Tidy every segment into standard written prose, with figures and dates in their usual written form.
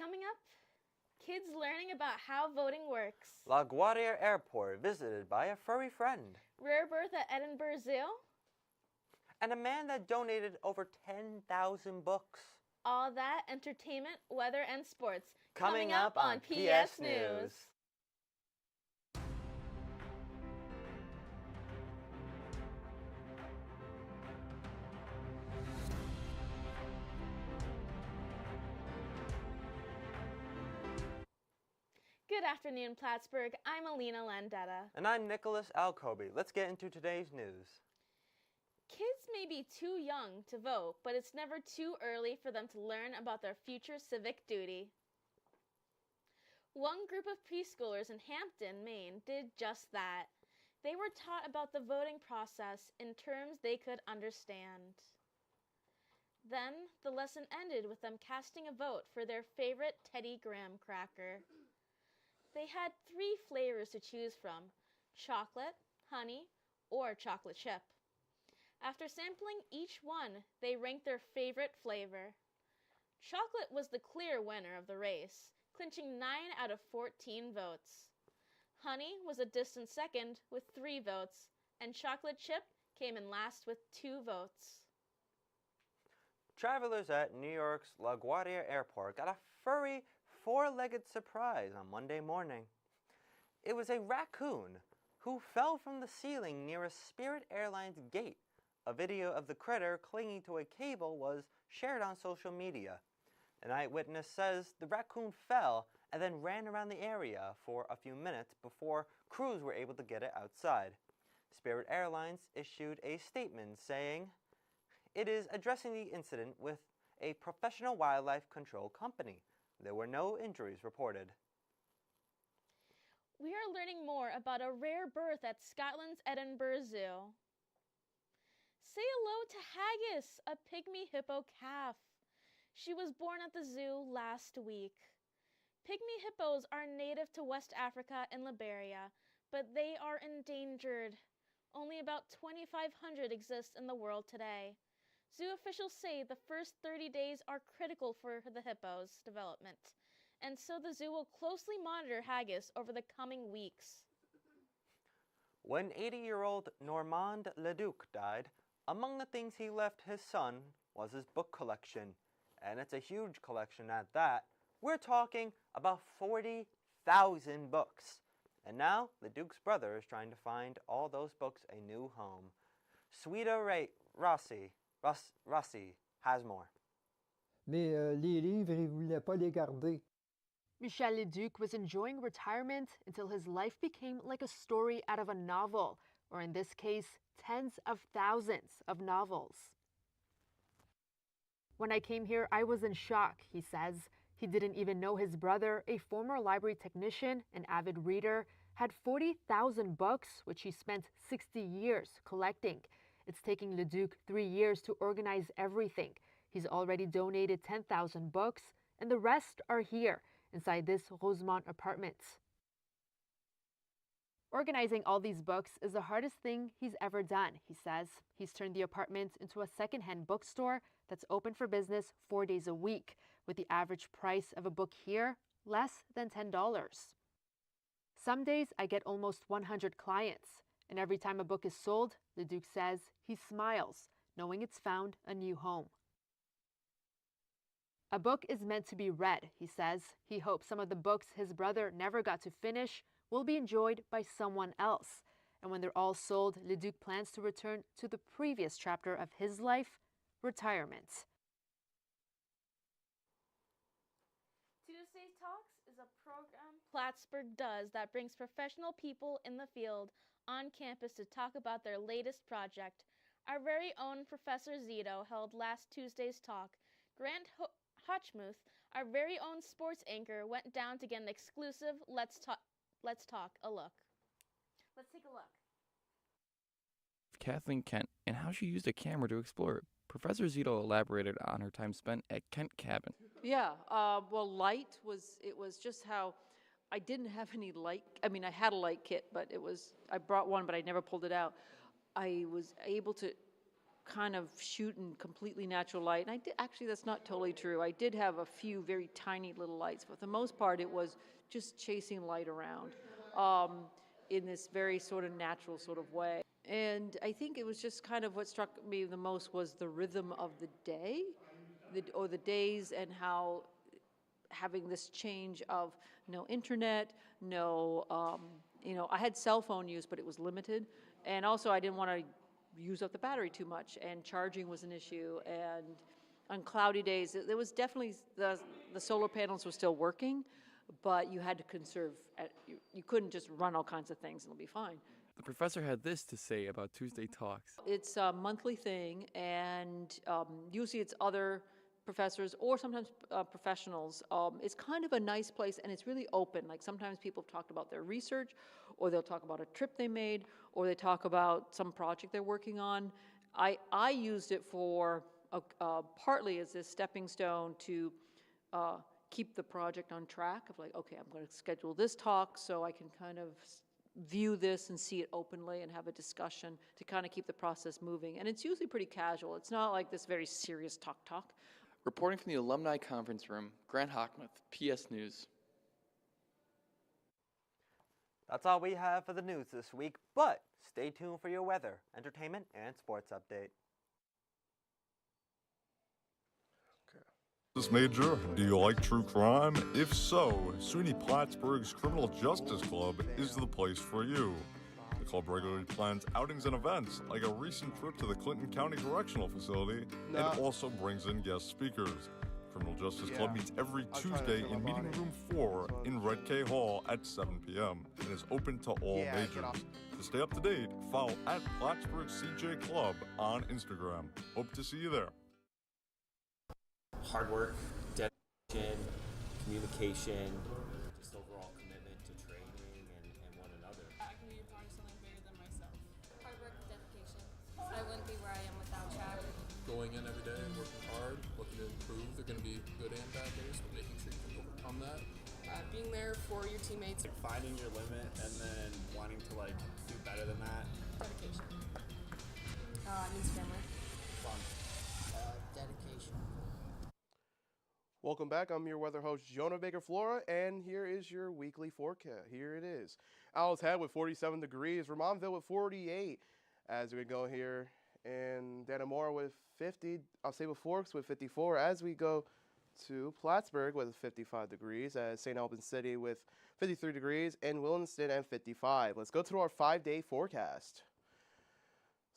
Coming up, kids learning about how voting works. LaGuardia Airport visited by a furry friend. Rare birth at Edinburgh Zoo. And a man that donated over 10,000 books. All that, entertainment, weather, and sports. Coming up on PS News. Good afternoon, Plattsburgh. I'm Alina Landetta. And I'm Nicholas Alcoby. Let's get into today's news. Kids may be too young to vote, but it's never too early for them to learn about their future civic duty. One group of preschoolers in Hampton, Maine, did just that. They were taught about the voting process in terms they could understand. Then, the lesson ended with them casting a vote for their favorite Teddy Graham cracker. They had 3 flavors to choose from: chocolate, honey, or chocolate chip. After sampling each one, they ranked their favorite flavor. Chocolate was the clear winner of the race, clinching 9 out of 14 votes. Honey was a distant second with 3 votes, and chocolate chip came in last with 2 votes. Travelers at New York's LaGuardia Airport got a furry 4-legged surprise on Monday morning. It was a raccoon who fell from the ceiling near a Spirit Airlines gate. A video of the critter clinging to a cable was shared on social media. An eyewitness says the raccoon fell and then ran around the area for a few minutes before crews were able to get it outside. Spirit Airlines issued a statement saying it is addressing the incident with a professional wildlife control company. There were no injuries reported. We are learning more about a rare birth at Scotland's Edinburgh Zoo. Say hello to Haggis, a pygmy hippo calf. She was born at the zoo last week. Pygmy hippos are native to West Africa and Liberia, but they are endangered. Only about 2,500 exist in the world today. Zoo officials say the first 30 days are critical for the hippo's development, and so the zoo will closely monitor Haggis over the coming weeks. When 80-year-old Normand Leduc died, among the things he left his son was his book collection, and it's a huge collection at that. We're talking about 40,000 books. And now, Leduc's brother is trying to find all those books a new home. Sweeta Rossi has more. Mais les livres, il ne voulait pas les garder. Michel Leduc was enjoying retirement until his life became like a story out of a novel, or in this case, tens of thousands of novels. When I came here, I was in shock, he says. He didn't even know his brother, a former library technician, an avid reader, had 40,000 books, which he spent 60 years collecting. It's taking Leduc 3 years to organize everything. He's already donated 10,000 books, and the rest are here, inside this Rosemont apartment. Organizing all these books is the hardest thing he's ever done, he says. He's turned the apartment into a second-hand bookstore that's open for business 4 days a week, with the average price of a book here less than $10. Some days I get almost 100 clients, and every time a book is sold, Leduc says he smiles, knowing it's found a new home. A book is meant to be read, he says. He hopes some of the books his brother never got to finish will be enjoyed by someone else. And when they're all sold, Leduc plans to return to the previous chapter of his life, retirement. Tuesday Talks is a program Plattsburgh does that brings professional people in the field on campus to talk about their latest project. Our very own Professor Zito held last Tuesday's talk. Grant Hotchmuth, our very own sports anchor, went down to get an exclusive Let's Talk a look. Let's take a look. Kathleen Kent and how she used a camera to explore it. Professor Zito elaborated on her time spent at Kent Cabin. Yeah, well, light was just how I didn't have any light. I mean, I had a light kit, but I brought one, but I never pulled it out. I was able to kind of shoot in completely natural light. And I did, actually, that's not totally true. I did have a few very tiny little lights, but for the most part, it was just chasing light around in this very sort of natural sort of way. And I think it was just kind of what struck me the most was the rhythm of the day, or the days, and how having this change of no internet, no, I had cell phone use, but it was limited. And also I didn't want to use up the battery too much, and charging was an issue. And on cloudy days, there was definitely, the solar panels were still working, but you had to conserve, you couldn't just run all kinds of things and it'll be fine. The professor had this to say about Tuesday Talks. It's a monthly thing, and usually it's other professors or sometimes professionals. It's kind of a nice place, and it's really open. Like sometimes people have talked about their research, or they'll talk about a trip they made, or they talk about some project they're working on. I used it for partly as a stepping stone to keep the project on track of like, okay, I'm going to schedule this talk so I can kind of view this and see it openly and have a discussion to kind of keep the process moving. And it's usually pretty casual. It's not like this very serious talk. Reporting from the Alumni Conference Room, Grant Hockmuth, PS News. That's all we have for the news this week, but stay tuned for your weather, entertainment, and sports update. This Major, do you like true crime? If so, SUNY Plattsburgh's Criminal Justice Club is the place for you. The club regularly plans outings and events, like a recent trip to the Clinton County Correctional Facility, and also brings in guest speakers. Criminal Justice Club meets every Tuesday in Meeting Room 4 in Red K Hall at 7 p.m. and is open to all majors. To stay up to date, follow at Plattsburgh CJ Club on Instagram. Hope to see you there. Hard work, dedication, communication, just overall commitment to training and one another. I can be a part of something bigger than myself. Hard work, dedication. I wouldn't be where I am without track. Going in every day, working hard, looking to improve. There are going to be good and bad days, but making sure you can overcome that. Being there for your teammates. Like finding your limit and then wanting to do better than that. Dedication. It means family. Fun. Dedication. Welcome back. I'm your weather host, Jonah Baker-Flora, and here is your weekly forecast. Here it is. Owl's Head with 47 degrees, Vermontville with 48 as we go here, and Dannemora with 50, Osceola Forks with 54 as we go to Plattsburgh with 55 degrees, as St. Albans City with 53 degrees, and Williamston at 55. Let's go to our 5-day forecast.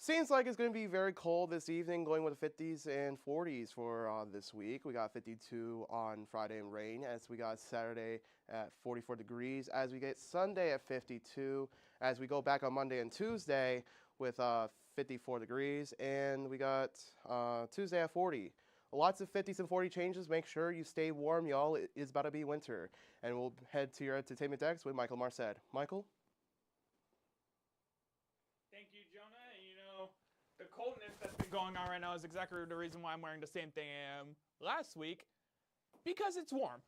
Seems like it's going to be very cold this evening, going with the 50s and 40s for this week. We got 52 on Friday and rain, as we got Saturday at 44 degrees, as we get Sunday at 52, as we go back on Monday and Tuesday with 54 degrees, and we got Tuesday at 40. Lots of 50s and 40 changes. Make sure you stay warm, y'all. It is about to be winter. And we'll head to your entertainment decks with Michael Marced. Michael? Thank you, Jonah. The coldness that's been going on right now is exactly the reason why I'm wearing the same thing I am last week, because it's warm.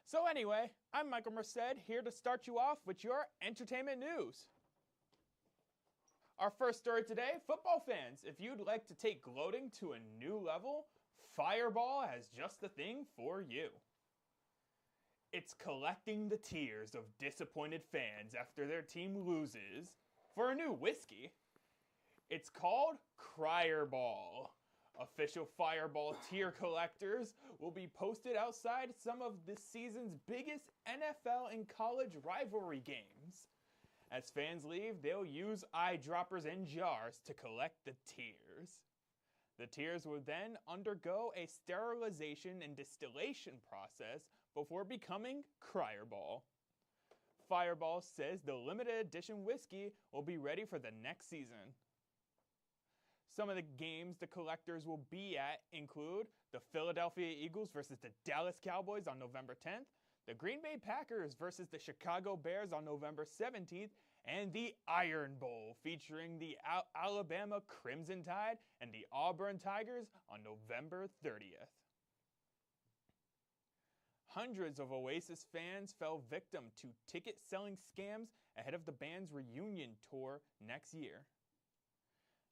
So anyway, I'm Michael Marced, here to start you off with your entertainment news. Our first story today, football fans, if you'd like to take gloating to a new level, Fireball has just the thing for you. It's collecting the tears of disappointed fans after their team loses for a new whiskey. It's called Cryerball. Official Fireball tear collectors will be posted outside some of this season's biggest NFL and college rivalry games. As fans leave, they'll use eyedroppers and jars to collect the tears. The tears will then undergo a sterilization and distillation process before becoming Cryerball. Fireball says the limited edition whiskey will be ready for the next season. Some of the games the collectors will be at include the Philadelphia Eagles versus the Dallas Cowboys on November 10th, the Green Bay Packers versus the Chicago Bears on November 17th, and the Iron Bowl featuring the Alabama Crimson Tide and the Auburn Tigers on November 30th. Hundreds of Oasis fans fell victim to ticket-selling scams ahead of the band's reunion tour next year.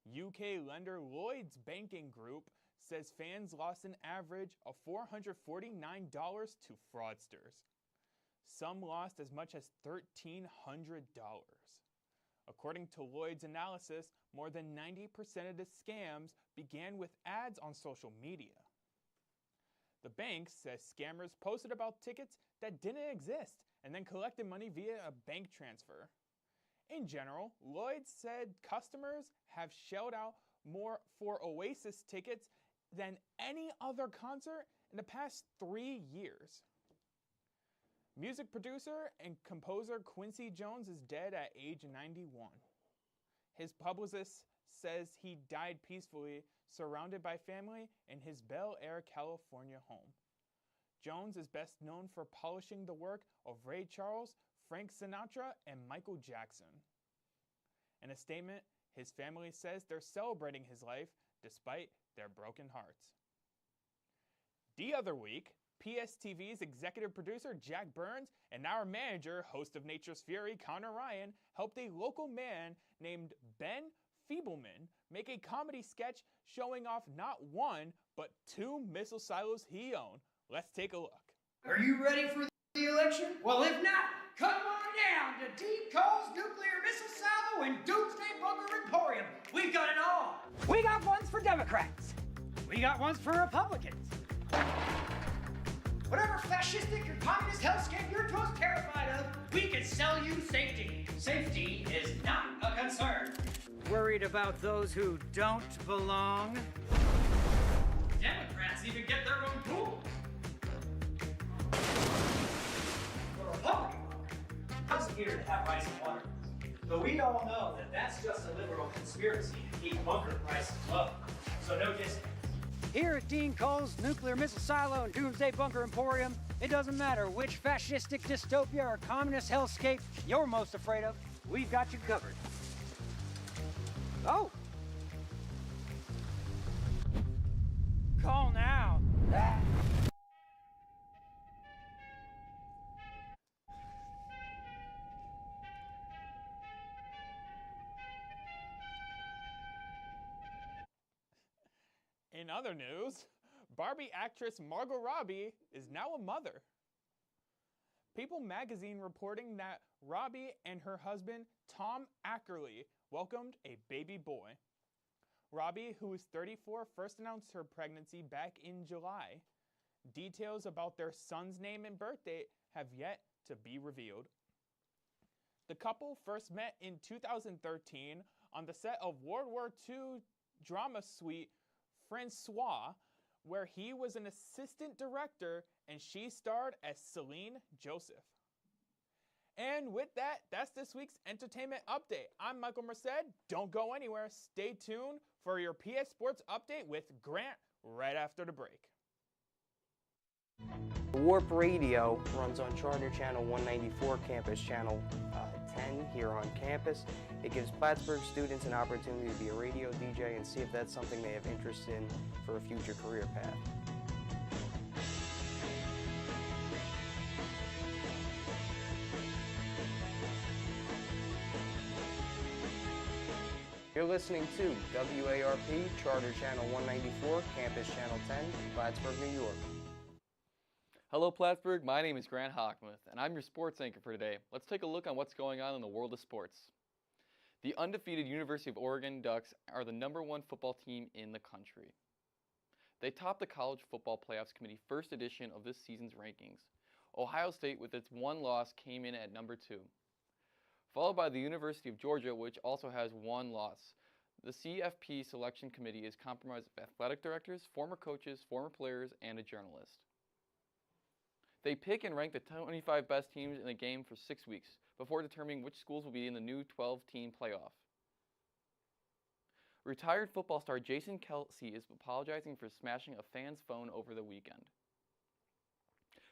UK lender Lloyds Banking Group says fans lost an average of $449 to fraudsters. Some lost as much as $1,300. According to Lloyd's analysis, more than 90% of the scams began with ads on social media. The bank says scammers posted about tickets that didn't exist and then collected money via a bank transfer. In general, Lloyd's said customers have shelled out more for Oasis tickets than any other concert in the past 3 years. Music producer and composer Quincy Jones is dead at age 91. His publicist says he died peacefully, surrounded by family in his Bel Air, California home. Jones is best known for polishing the work of Ray Charles, Frank Sinatra, and Michael Jackson. In a statement, his family says they're celebrating his life despite their broken hearts. The other week, PSTV's executive producer Jack Burns and our manager, host of Nature's Fury, Connor Ryan, helped a local man named Ben Feebleman make a comedy sketch showing off not one, but 2 missile silos he owned. Let's take a look. Are you ready for the election? Well, if not, come on down to Deep Cole's Nuclear Missile Silo and Doomsday Bunker Emporium. We've got it all. We got ones for Democrats. We got ones for Republicans. Whatever fascistic or communist hellscape you're most terrified of, we can sell you safety. Safety is not a concern. Worried about those who don't belong? Democrats even get their own pool. The Republican comes here to have ice and water. But we all know that that's just a liberal conspiracy to keep bunker prices low. So no discounts. Here at Dean Cole's Nuclear Missile Silo and Doomsday Bunker Emporium, it doesn't matter which fascistic dystopia or communist hellscape you're most afraid of, we've got you covered. Oh! Call now. In other news, Barbie actress Margot Robbie is now a mother. People magazine reporting that Robbie and her husband, Tom Ackerley, welcomed a baby boy. Robbie, who is 34, first announced her pregnancy back in July. Details about their son's name and birth date have yet to be revealed. The couple first met in 2013 on the set of World War II drama suite Francois, where he was an assistant director and she starred as Celine Joseph. And with that, that's this week's entertainment update. I'm Michael Merced. Don't go anywhere. Stay tuned for your PS Sports update with Grant right after the break. Warp Radio runs on Charter Channel 194, Campus Channel 10 here on campus. It gives Plattsburgh students an opportunity to be a radio DJ and see if that's something they have interest in for a future career path. You're listening to WARP, Charter Channel 194, Campus Channel 10, Plattsburgh, New York. Hello Plattsburgh, my name is Grant Hockmuth, and I'm your sports anchor for today. Let's take a look on what's going on in the world of sports. The undefeated University of Oregon Ducks are the #1 football team in the country. They topped the College Football Playoffs Committee first edition of this season's rankings. Ohio State, with its 1 loss, came in at #2. Followed by the University of Georgia, which also has 1 loss. The CFP selection committee is comprised of athletic directors, former coaches, former players, and a journalist. They pick and rank the 25 best teams in the game for 6 weeks before determining which schools will be in the new 12-team playoff. Retired football star Jason Kelce is apologizing for smashing a fan's phone over the weekend.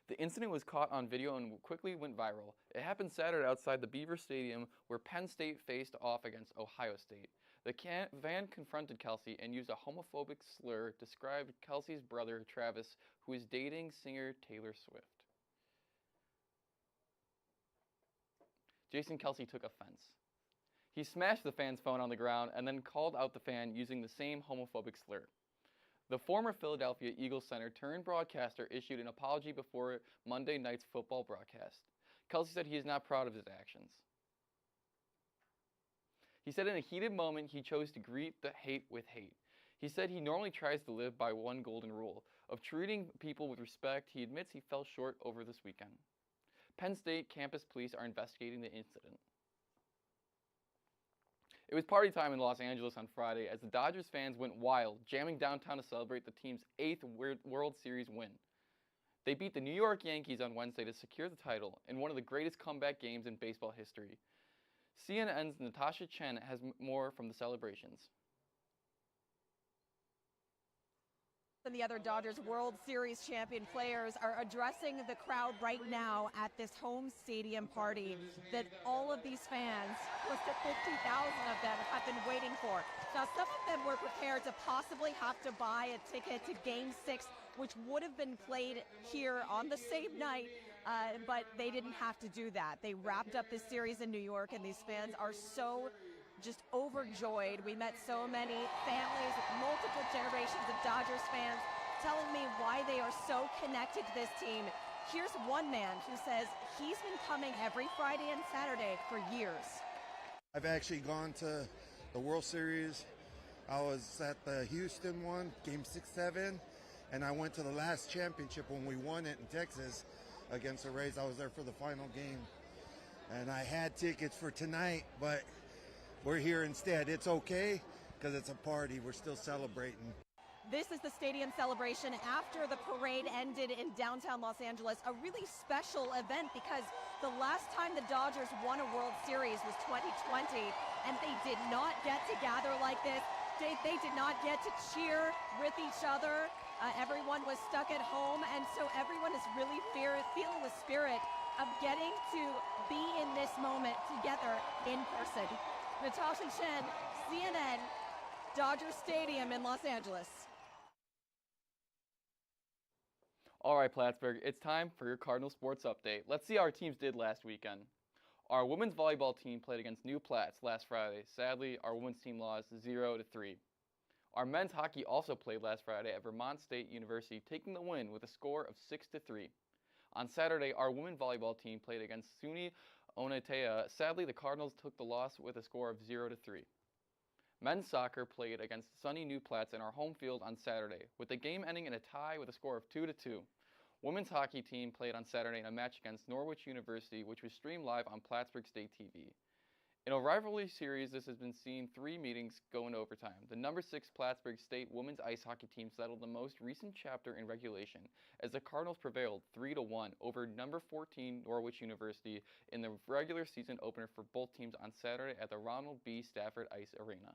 The incident was caught on video and quickly went viral. It happened Saturday outside the Beaver Stadium where Penn State faced off against Ohio State. The fan confronted Kelce and used a homophobic slur, described Kelce's brother Travis, who is dating singer Taylor Swift. Jason Kelce took offense. He smashed the fan's phone on the ground and then called out the fan using the same homophobic slur. The former Philadelphia Eagles center turned broadcaster issued an apology before Monday night's football broadcast. Kelsey said he is not proud of his actions. He said in a heated moment he chose to greet the hate with hate. He said he normally tries to live by one golden rule of treating people with respect. He admits he fell short over this weekend. Penn State campus police are investigating the incident. It was party time in Los Angeles on Friday as the Dodgers fans went wild, jamming downtown to celebrate the team's 8th World Series win. They beat the New York Yankees on Wednesday to secure the title in one of the greatest comeback games in baseball history. CNN's Natasha Chen has more from the celebrations. And the other Dodgers World Series champion players are addressing the crowd right now at this home stadium party that all of these fans, close to 50,000 of them, have been waiting for. Now, some of them were prepared to possibly have to buy a ticket to Game 6, which would have been played here on the same night, but they didn't have to do that. They wrapped up this series in New York, and these fans are so just overjoyed. We met so many families with multiple generations of Dodgers fans telling me why they are so connected to this team. Here's one man who says he's been coming every Friday and Saturday for years. I've actually gone to the World Series. I was at the Houston one, Game 6-7, and I went to the last championship when we won it in Texas against the Rays. I was there for the final game, and I had tickets for tonight, but we're here instead. It's okay because it's a party. We're still celebrating. This is the stadium celebration after the parade ended in downtown Los Angeles, a really special event because the last time the Dodgers won a World Series was 2020, and they did not get to gather like this. They did not get to cheer with each other. Everyone was stuck at home, and so everyone is really feeling the spirit of getting to be in this moment together in person. Natasha Chen, CNN, Dodger Stadium in Los Angeles. All right, Plattsburgh, it's time for your Cardinal Sports Update. Let's see how our teams did last weekend. Our women's volleyball team played against New Platts last Friday. Sadly, our women's team lost 0-3. Our men's hockey also played last Friday at Vermont State University, taking the win with a score of 6-3. On Saturday, our women's volleyball team played against SUNY Onetea. Sadly, the Cardinals took the loss with a score of 0-3. Men's soccer played against sunny New Platts in our home field on Saturday, with the game ending in a tie with a score of 2-2. Women's hockey team played on Saturday in a match against Norwich University, which was streamed live on Plattsburgh State TV. In a rivalry series, this has been seen 3 meetings go into overtime. The number 6 Plattsburgh State women's ice hockey team settled the most recent chapter in regulation, as the Cardinals prevailed 3-1 over number 14 Norwich University in the regular season opener for both teams on Saturday at the Ronald B. Stafford Ice Arena.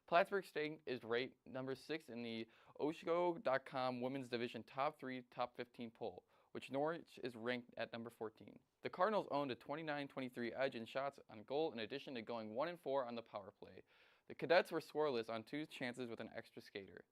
Plattsburgh State is ranked number 6 in the Osho.com Women's Division Top 3, Top 15 poll, which Norwich is ranked at number 14. The Cardinals owned a 29-23 edge in shots on goal in addition to going 1-4 on the power play. The Cadets were scoreless on 2 chances with an extra skater.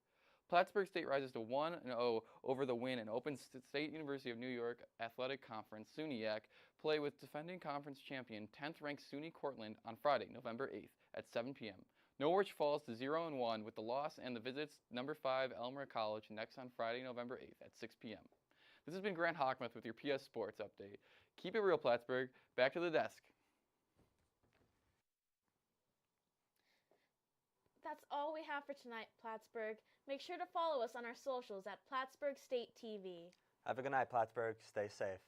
Plattsburgh State rises to 1-0 over the win and opens State University of New York Athletic Conference SUNYAC play with defending conference champion 10th-ranked SUNY Cortland on Friday, November 8th at 7 p.m. Norwich falls to 0-1 with the loss and the visits number 5 Elmer College next on Friday, November 8th at 6 p.m. This has been Grant Hockmuth with your PS Sports Update. Keep it real, Plattsburgh. Back to the desk. That's all we have for tonight, Plattsburgh. Make sure to follow us on our socials at Plattsburgh State TV. Have a good night, Plattsburgh. Stay safe.